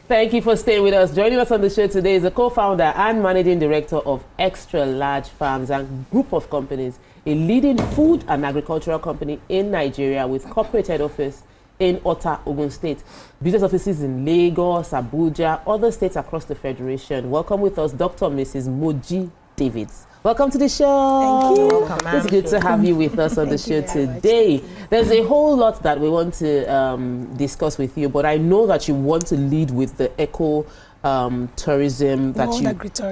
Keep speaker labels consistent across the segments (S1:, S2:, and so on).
S1: Thank you for staying with us. Joining us on the show today is the co-founder and managing director of Extra Large Farms and Group of Companies, a leading food and agricultural company in Nigeria with corporate head office in Ota, Ogun State. Business offices in Lagos, Abuja, other states across the Federation. Welcome with us, Dr. Mrs. Moji Davids. Welcome to the show.
S2: Thank you. Welcome,
S1: it's good to have you with us on the show today. There's a whole lot that we want to discuss with you, but I know that you want to lead with the tourism that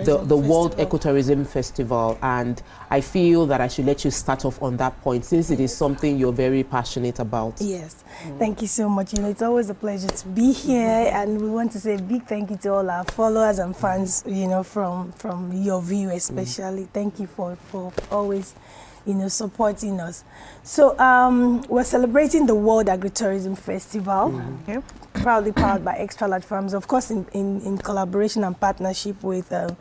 S1: the World Agritourism Festival, and I feel that I should let you start off on that point since it is something you're very passionate about.
S2: Yes, thank you so much. You know, it's always a pleasure to be here, and we want to say a big thank you to all our followers and fans. You know, from your view especially. Thank you for always, you know, supporting us. So we're celebrating the World Agritourism Festival. Okay. Proudly powered by Extra Large Farms, of course, in collaboration and partnership with the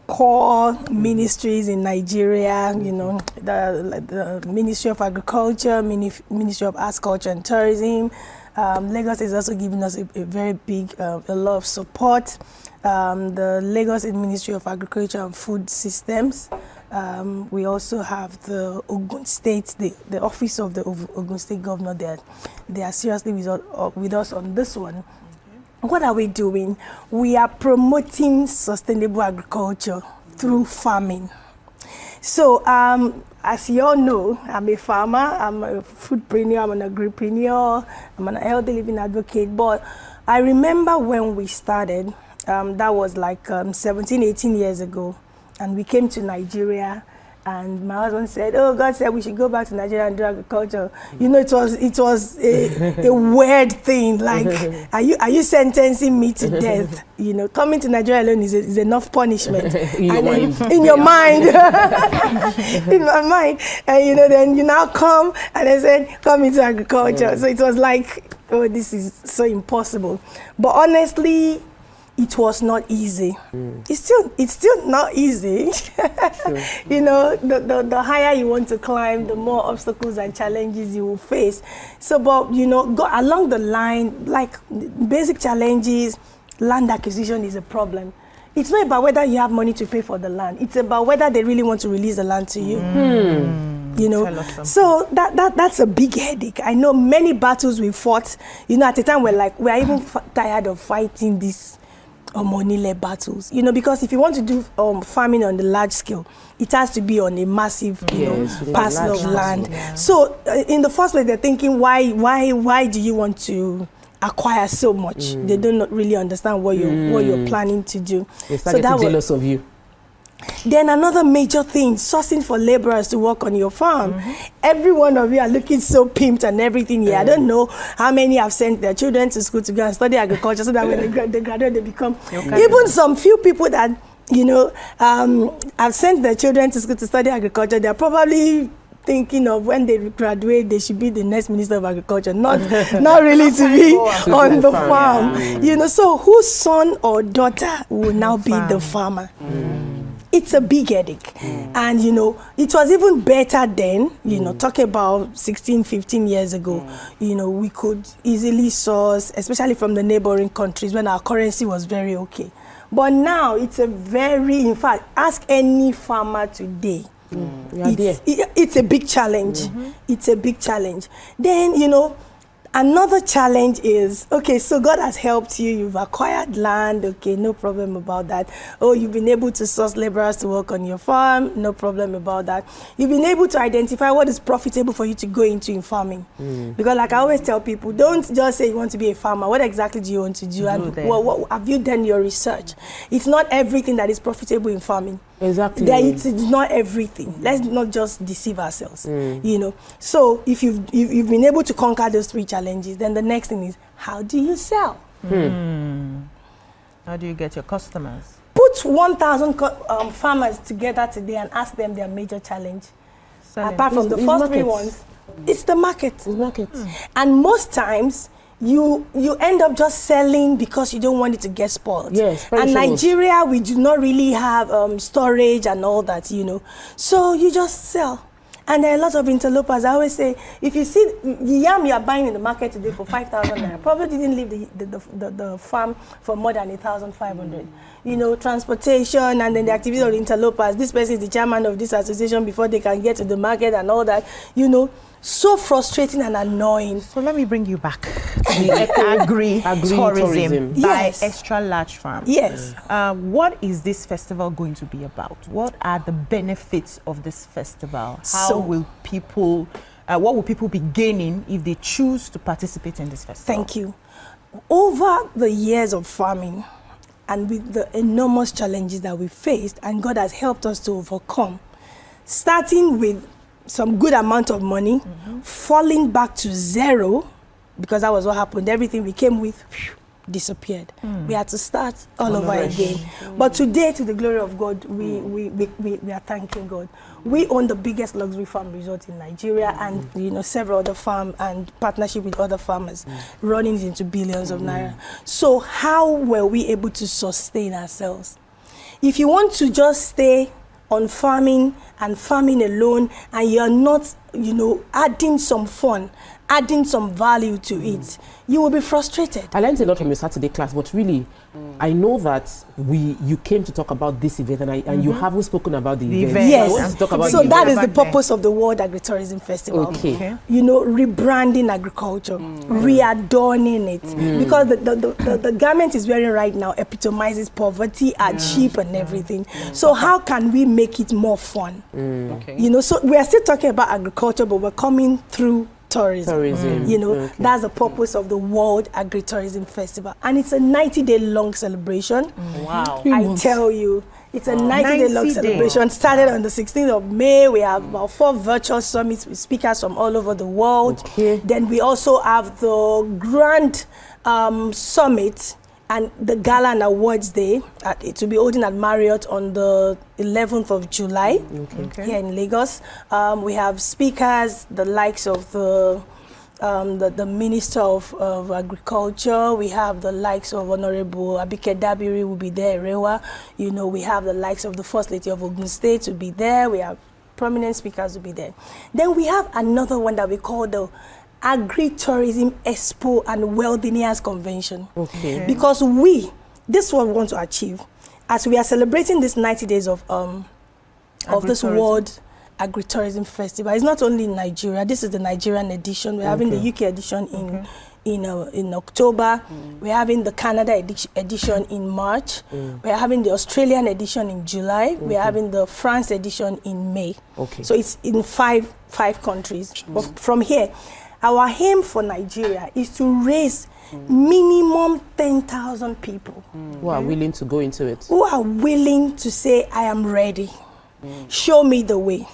S2: core ministries in Nigeria, you know, the Ministry of Agriculture, Ministry of Arts, Culture and Tourism. Lagos is also giving us a very big, a lot of support. The Lagos Ministry of Agriculture and Food Systems. We also have the Ogun State, the office of the Ogun State Governor. They are seriously with us on this one. Okay. What are we doing? We are promoting sustainable agriculture through farming. So, as you all know, I'm a farmer, I'm a foodpreneur, I'm an agripreneur, I'm an healthy living advocate. But I remember when we started, that was like 17, 18 years ago. And we came to Nigeria, and my husband said, "Oh, God said we should go back to Nigeria and do agriculture." You know, it was a weird thing. Like, are you sentencing me to death? You know, coming to Nigeria alone is enough punishment. In your mind, in my mind, and you know, then you now come and I said, "Come into agriculture." So it was like, oh, this is so impossible. But honestly, it was not easy. It's still not easy. You know, the higher you want to climb, the more obstacles and challenges you will face. So, but you know, go along the line, like basic challenges, land acquisition is a problem. It's not about whether you have money to pay for the land. It's about whether they really want to release the land to you. You know, so that's a big headache. I know many battles we fought. You know, at the time we're even tired of fighting this money-led battles, you know, because if you want to do farming on the large scale, it has to be on a massive, you know, parcel of land. Yeah. So in the first place, they're thinking, why do you want to acquire so much? They do not really understand what you're planning to do.
S1: They start getting jealous of you.
S2: Then another major thing, sourcing for laborers to work on your farm. Every one of you are looking so pimped and everything here. I don't know how many have sent their children to school to go and study agriculture so that when they graduate, they become... Even some few people that, you know, have sent their children to school to study agriculture, they're probably thinking of when they graduate, they should be the next Minister of Agriculture, not really to be on the farm. You know, so whose son or daughter will now be the farmer? It's a big headache. And, you know, it was even better then, you know, talk about 16, 15 years ago, you know, we could easily source, especially from the neighboring countries when our currency was very okay. But now it's in fact, ask any farmer today. It's a big challenge. It's a big challenge. Then, you know, another challenge is, okay, so God has helped you, you've acquired land, okay, no problem about that. Oh, you've been able to source laborers to work on your farm, no problem about that. You've been able to identify what is profitable for you to go into in farming. Because like I always tell people, don't just say you want to be a farmer. What exactly do you want to do? And what have you done your research? It's not everything that is profitable in farming.
S1: Exactly.
S2: It's not everything. Let's not just deceive ourselves. You know. So if you've been able to conquer those three challenges, then the next thing is, how do you sell?
S3: How do you get your customers?
S2: Put 1,000 farmers together today and ask them their major challenge. Apart from the first three ones, it's the market. And most times, you end up just selling because you don't want it to get spoiled.
S1: Yes,
S2: and Nigeria, we do not really have storage and all that, you know. So you just sell. And there are a lot of interlopers. I always say, if you see the yam you are buying in the market today for 5,000 naira, probably didn't leave the farm for more than 1,500. You know, transportation and then the activity of the interlopers. This person is the chairman of this association before they can get to the market and all that. You know, so frustrating and annoying.
S3: So let me bring you back to the agri-tourism by extra large farms.
S2: Yes.
S3: What is this festival going to be about? What are the benefits of this festival? How will people, what will people be gaining if they choose to participate in this festival?
S2: Thank you. Over the years of farming and with the enormous challenges that we faced, and God has helped us to overcome, starting with some good amount of money, falling back to zero, because that was what happened. Everything we came with disappeared. We had to start all over again. But today, to the glory of God, we are thanking God. We own the biggest luxury farm resort in Nigeria, and you know, several other farms and partnership with other farmers running into billions of naira. So how were we able to sustain ourselves? If you want to just stay on farming and farming alone, and you're not, you know, adding some fun, adding some value to it, you will be frustrated.
S1: I learned a lot from your Saturday class, but really, I know that you came to talk about this event, and you haven't spoken about the event.
S2: Yes,
S1: I want to talk about
S2: so
S1: the
S2: that
S1: event.
S2: is the purpose of the World Agritourism Festival.
S1: Okay.
S2: You know, rebranding agriculture, readorning it, because the garment is wearing right now epitomizes poverty, hardship, and everything. So how can we make it more fun? You know, so we are still talking about agriculture, but we're coming through tourism. You know, that's the purpose of the World Agritourism Festival, and it's a 90-day long celebration.
S3: Wow.
S2: I tell you, it's a 90-day long celebration. Started on the 16th of May. We have about 4 virtual summits with speakers from all over the world. Then we also have the grand summit and the gala and awards day. It will be holding at Marriott on the 11th of July here in Lagos. We have speakers, the likes of the Minister of Agriculture. We have the likes of Honorable Abike Dabiri will be there, Rewa. You know, we have the likes of the First Lady of Ogun State will be there. We have prominent speakers will be there. Then we have another one that we call the Agri-Tourism Expo and Wealthineers Convention. Because this is what we want to achieve. As we are celebrating this 90 days of this World Agritourism Festival, it's not only in Nigeria. This is the Nigerian edition. We're having the UK edition in October. We're having the Canada edition in March. We're having the Australian edition in July. We're having the France edition in May. So it's in five countries. But from here, our aim for Nigeria is to raise minimum 10,000 people
S1: who are willing to go into it,
S2: who are willing to say, I am ready. Show me the way.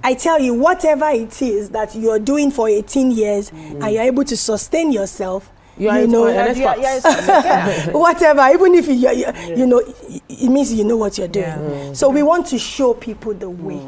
S2: I tell you, whatever it is that you're doing for 18 years and you're able to sustain yourself, you know, whatever, even if you know, it means you know what you're doing. So we want to show people the way.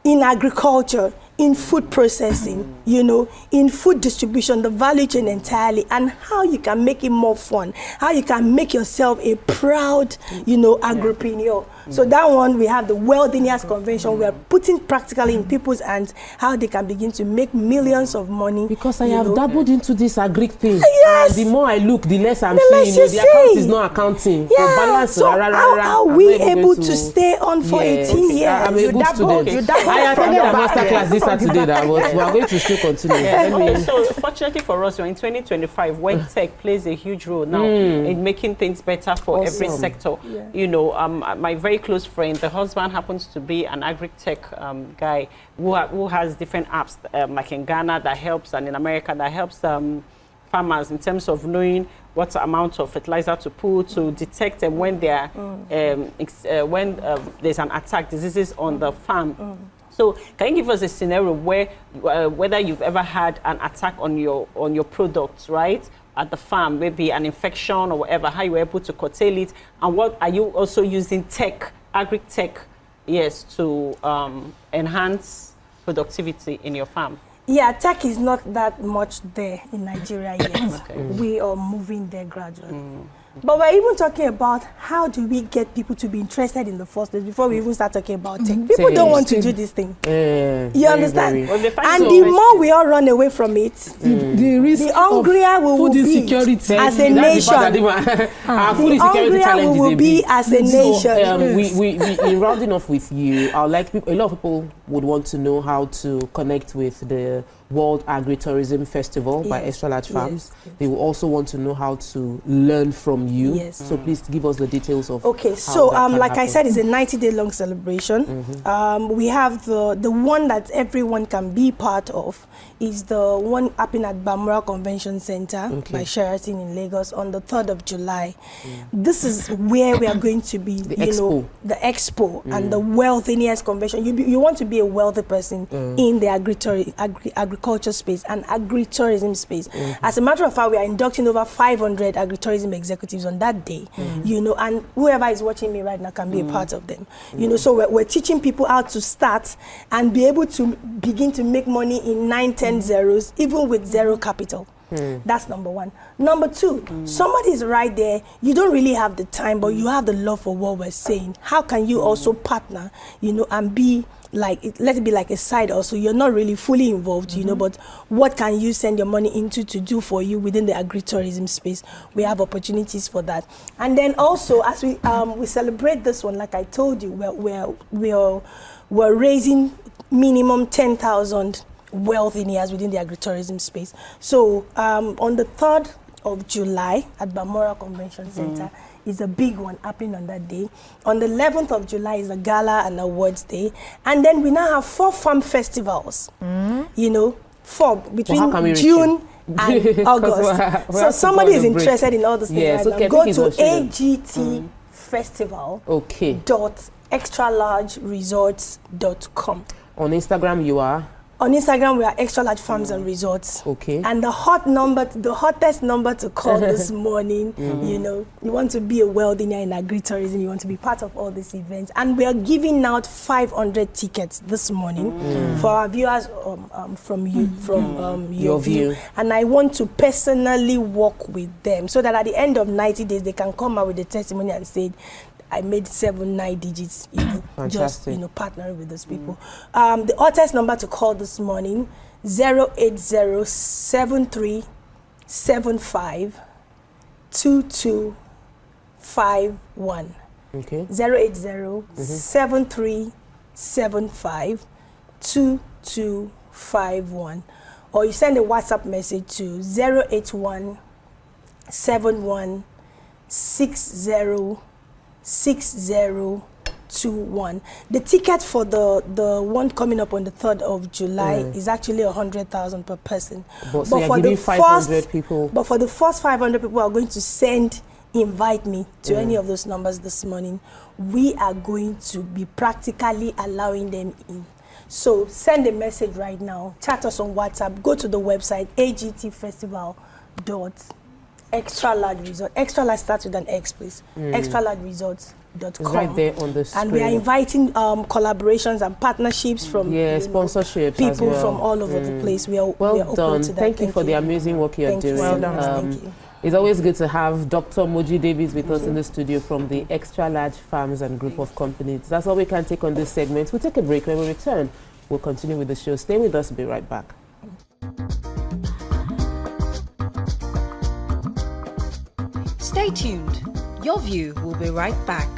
S2: In agriculture, in food processing, you know, in food distribution, the value chain entirely, and how you can make it more fun, how you can make yourself a proud, you know, agripreneur. So that one, we have the Wealthineers Convention. We are putting practically in people's hands how they can begin to make millions of money.
S1: Because I have dabbled into this agri thing.
S2: Yes.
S1: The more I look, the less I'm seeing. The account is not accounting.
S2: Yeah. So how are we able to stay on for 18 years?
S1: I'm a good student. I attended a master class this Saturday, but we are going to still continue.
S4: So fortunately for us, in 2025, where tech plays a huge role now in making things better for every sector. You know, my very close friend, the husband happens to be an agri-tech guy who has different apps, like in Ghana that helps, and in America that helps farmers in terms of knowing what amount of fertilizer to put, to detect them when they are when there's an attack, diseases on the farm. So can you give us a scenario where whether you've ever had an attack on your products, right, at the farm, maybe an infection or whatever, how you were able to curtail it, and what are you also using tech, agri-tech, yes, to enhance productivity in your farm?
S2: Yeah, tech is not that much there in Nigeria yet. We are moving there gradually. But we're even talking about how do we get people to be interested in the first place before we even start talking about tech. People don't want to do this thing. You understand?
S4: Well,
S2: and the more we all run away from it,
S1: the risk
S2: the hungrier we will
S1: food
S2: be
S1: insecurity
S2: as a nation.
S1: Our food
S2: The
S1: insecurity
S2: hungrier
S1: challenge
S2: we will
S1: is a
S2: be
S1: big.
S2: as a nation.
S1: We in rounding off with you, I would like a lot of people would want to know how to connect with the World Agritourism Festival by Extra Large Farms. They will also want to know how to learn from you.
S2: Yes.
S1: So please give us the details of.
S2: Okay, so like I said, it's a 90-day long celebration. We have the one that everyone can be part of is the one happening at Bamura Convention Center by Sheraton in Lagos on the 3rd of July. This is where we are going to be, the expo and the wealthiness convention. You want to be a wealthy person in the agriculture space and agritourism space. As a matter of fact, we are inducting over 500 agritourism executives on that day, and whoever is watching me right now can be a part of them. So we're teaching people how to start and be able to begin to make money in 9-10 zeros, even with zero capital. That's number one. Number two, somebody is right there, you don't really have the time, but you have the love for what we're saying. How can you also partner, and be like, let it be like a side also. You're not really fully involved, but what can you send your money into to do for you within the agritourism space? We have opportunities for that. And then also, as we celebrate this one, like I told you, we're raising minimum 10,000 wealthineers within the agritourism space. So on the 3rd of July at Bamura Convention Center is a big one happening on that day. On the 11th of July is a gala and awards day. And then we now have 4 farm festivals, 4 between June and August. So somebody is interested in all these things right now. Go to agtfestival.extralargeresorts.com.
S1: On Instagram, you are?
S2: On Instagram, we are Extra Large Farms and Resorts. Okay. And the hottest number to call this morning, you want to be a wealthier in agritourism, you want to be part of all these events. And we are giving out 500 tickets this morning for our viewers from your view. And I want to personally work with them so that at the end of 90 days, they can come out with a testimony and say, I made 7-9 digits, just partnering with those people. The hottest number to call this morning, 08073752251. Okay. 08073752251. Or you send a WhatsApp message to 08171606021. The ticket for the one coming up on the 3rd of July is actually 100,000 per person.
S1: But for the 500 people.
S2: But for the first 500 people who are going to invite me to any of those numbers this morning, we are going to be practically allowing them in. So send a message right now, chat us on WhatsApp, go to the website agtfestival.extralargeresort. Extra large starts with an X, please. Extralargeresorts.com.
S1: It's right there on the screen.
S2: And we are inviting collaborations and partnerships from
S1: sponsorships
S2: people from all over the place. We are
S1: well done.
S2: To that.
S1: Thank you for the amazing work you're doing.
S2: Well done. Thank you.
S1: It's always good to have Dr. Moji Davids with us in the studio from the Extra Large Farms and Group of Companies. That's all we can take on this segment. We'll take a break. When we return, we'll continue with the show. Stay with us. We'll be right back.
S5: Stay tuned. Your View will be right back.